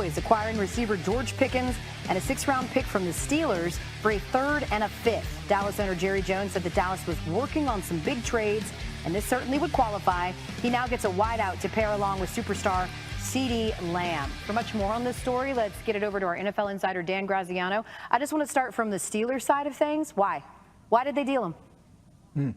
Cowboys acquiring receiver George Pickens and a 6th-round pick from the Steelers for a 3rd and a 5th. Dallas owner Jerry Jones said that Dallas was working on some big trades, and this certainly would qualify. He now gets a wideout to pair along with superstar CeeDee Lamb. For much more on this story, let's get it over to our NFL insider, Dan Graziano. I just want to start from the Steelers side of things. Why? Why did they deal him?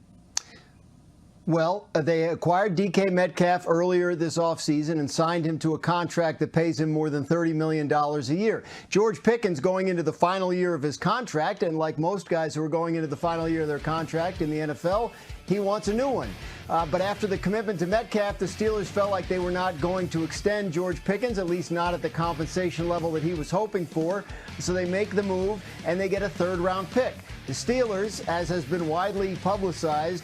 Well, they acquired DK Metcalf earlier this offseason and signed him to a contract that pays him more than $30 million a year. George Pickens going into the final year of his contract, and like most guys who are going into the final year of their contract in the NFL, he wants a new one. But after the commitment to Metcalf, the Steelers felt like they were not going to extend George Pickens, at least not at the compensation level that he was hoping for. So they make the move, and they get a 3rd-round pick. The Steelers, as has been widely publicized,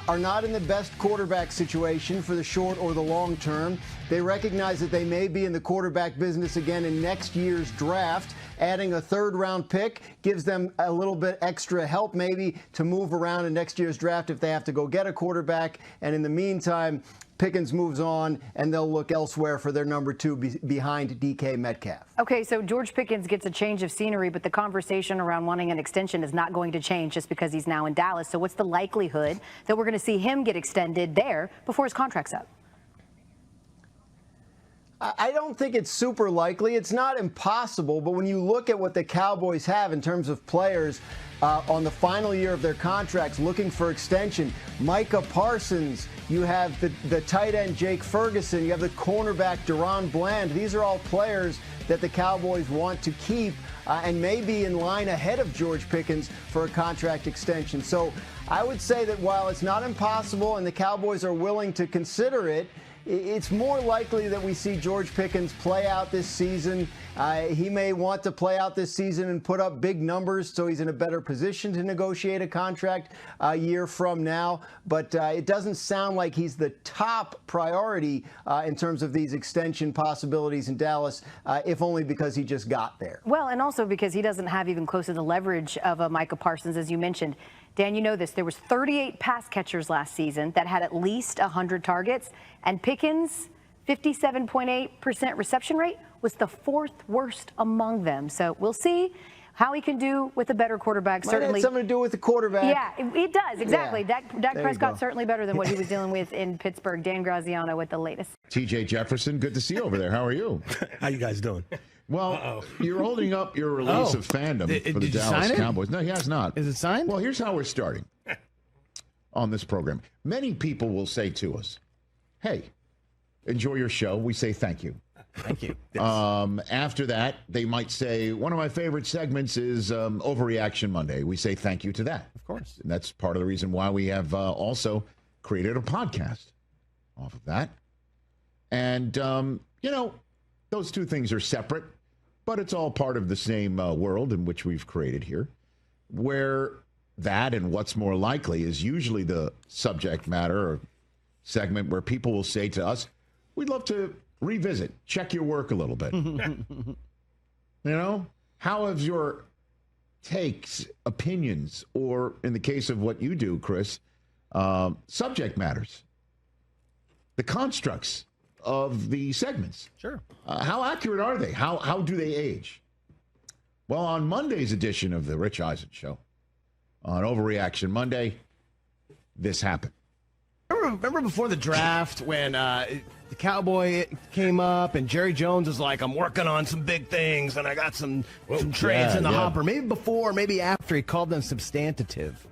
are not in the best quarterback situation for the short or the long term. They recognize that they may be in the quarterback business again in next year's draft. Adding a 3rd-round pick gives them a little bit extra help maybe to move around in next year's draft if they have to go get a quarterback. And in the meantime, Pickens moves on, and they'll look elsewhere for their number 2 behind DK Metcalf. Okay, so George Pickens gets a change of scenery, but the conversation around wanting an extension is not going to change just because he's now in Dallas. So what's the likelihood that we're going to see him get extended there before his contract's up? I don't think it's super likely. It's not impossible, but when you look at what the Cowboys have in terms of players on the final year of their contracts looking for extension, Micah Parsons, you have the tight end Jake Ferguson, you have the cornerback Deron Bland. These are all players that the Cowboys want to keep and may be in line ahead of George Pickens for a contract extension. So I would say that while it's not impossible and the Cowboys are willing to consider it, it's more likely that we see George Pickens play out this season. He may want to play out this season and put up big numbers so he's in a better position to negotiate a contract a year from now. But it doesn't sound like he's the top priority in terms of these extension possibilities in Dallas, if only because he just got there. Well, and also because he doesn't have even close to the leverage of a Micah Parsons, as you mentioned. Dan, you know this. There was 38 pass catchers last season that had at least 100 targets, and Pickens' 57.8% reception rate was the 4th worst among them. So we'll see how he can do with a better quarterback. Might certainly have something to do with the quarterback. Yeah, it does, exactly. Yeah. Dak Prescott certainly better than what he was dealing with in Pittsburgh. Dan Graziano with the latest. TJ Jefferson, good to see you over there. How are you? How you guys doing? Well, you're holding up your release of fandom for the Dallas Cowboys. No, he has not. Is it signed? Well, here's how we're starting on this program. Many people will say to us, hey, enjoy your show. We say thank you. Thank you. After that, they might say, one of my favorite segments is Overreaction Monday. We say thank you to that. Of course. And that's part of the reason why we have also created a podcast off of that. And, those two things are separate, but it's all part of the same world in which we've created here, where that and what's more likely is usually the subject matter or segment where people will say to us, we'd love to revisit, check your work a little bit. How have your takes, opinions, or in the case of what you do, Chris, subject matters, the constructs of the segments. Sure. How accurate are they? How do they age? Well, on Monday's edition of the Rich Eisen Show, on Overreaction Monday, this happened. Remember before the draft when the Cowboy came up and Jerry Jones was like, I'm working on some big things and I got some trades in the hopper. Maybe before, maybe after, he called them substantive.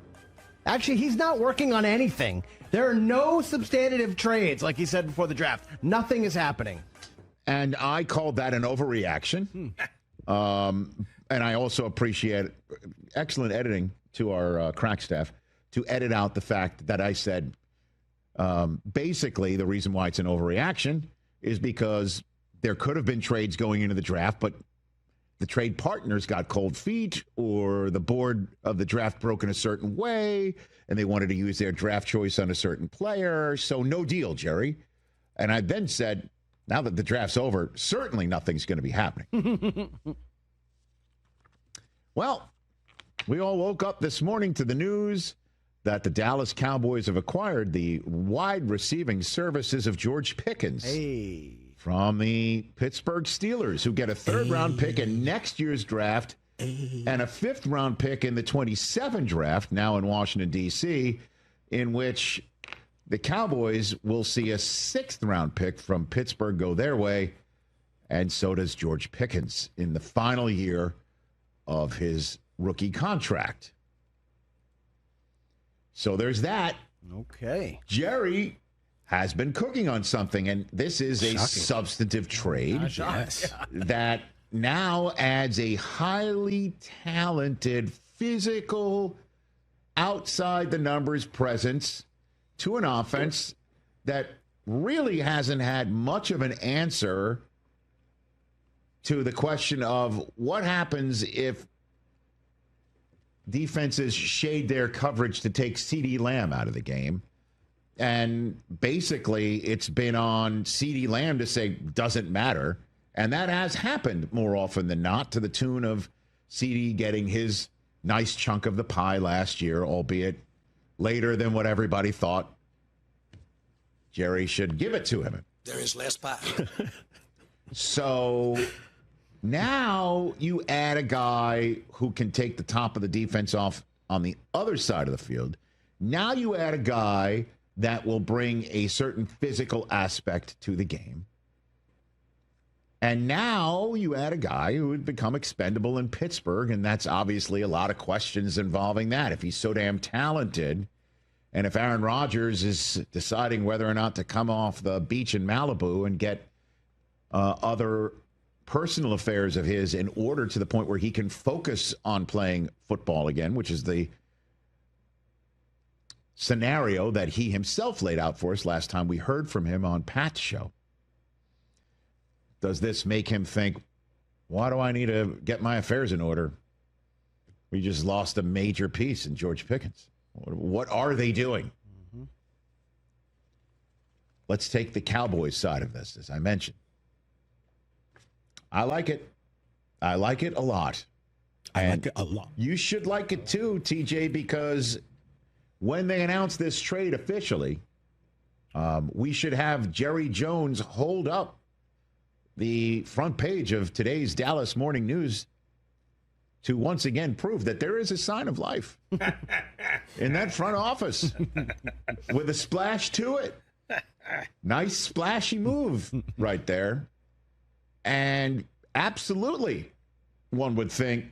Actually, he's not working on anything. There are no substantive trades, like he said before the draft. Nothing is happening. And I called that an overreaction. And I also appreciate excellent editing to our crack staff to edit out the fact that I said, basically, the reason why it's an overreaction is because there could have been trades going into the draft, but the trade partners got cold feet, or the board of the draft broke in a certain way, and they wanted to use their draft choice on a certain player. So no deal, Jerry. And I then said, now that the draft's over, certainly nothing's going to be happening. Well, we all woke up this morning to the news that the Dallas Cowboys have acquired the wide receiving services of George Pickens from the Pittsburgh Steelers, who get a third-round pick in next year's draft and a fifth-round pick in the 27 draft, now in Washington, D.C., in which the Cowboys will see a sixth-round pick from Pittsburgh go their way, and so does George Pickens in the final year of his rookie contract. So there's that. Okay. Jerry has been cooking on something, and this is a substantive trade that now adds a highly talented, physical, outside the numbers presence to an offense that really hasn't had much of an answer to the question of what happens if defenses shade their coverage to take CeeDee Lamb out of the game. And basically, it's been on CeeDee Lamb to say, doesn't matter. And that has happened more often than not, to the tune of CeeDee getting his nice chunk of the pie last year, albeit later than what everybody thought Jerry should give it to him. There is less pie. So now you add a guy who can take the top of the defense off on the other side of the field. Now you add a guy that will bring a certain physical aspect to the game. And now you add a guy who would become expendable in Pittsburgh, and that's obviously a lot of questions involving that. If he's so damn talented, and if Aaron Rodgers is deciding whether or not to come off the beach in Malibu and get other personal affairs of his in order to the point where he can focus on playing football again, which is the scenario that he himself laid out for us last time we heard from him on Pat's show. Does this make him think, why do I need to get my affairs in order? We just lost a major piece in George Pickens. What are they doing? Mm-hmm. Let's take the Cowboys side of this, as I mentioned. I like it. I like it a lot. I like it a lot. You should like it too, TJ, because when they announce this trade officially, we should have Jerry Jones hold up the front page of today's Dallas Morning News to once again prove that there is a sign of life in that front office with a splash to it. Nice splashy move right there. And absolutely, one would think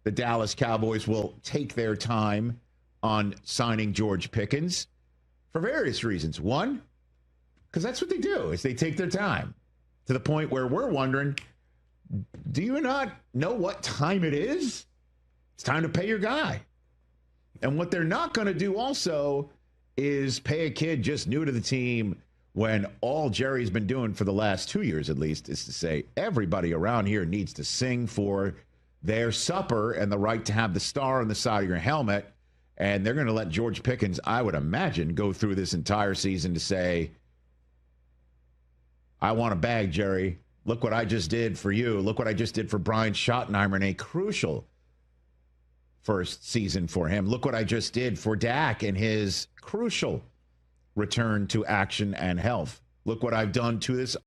the Dallas Cowboys will take their time on signing George Pickens for various reasons. One, because that's what they do, is they take their time to the point where we're wondering, do you not know what time it is? It's time to pay your guy. And what they're not going to do also is pay a kid just new to the team when all Jerry's been doing for the last 2 years at least is to say everybody around here needs to sing for their supper and the right to have the star on the side of your helmet. And they're going to let George Pickens, I would imagine, go through this entire season to say, I want a bag, Jerry. Look what I just did for you. Look what I just did for Brian Schottenheimer in a crucial first season for him. Look what I just did for Dak in his crucial return to action and health. Look what I've done to this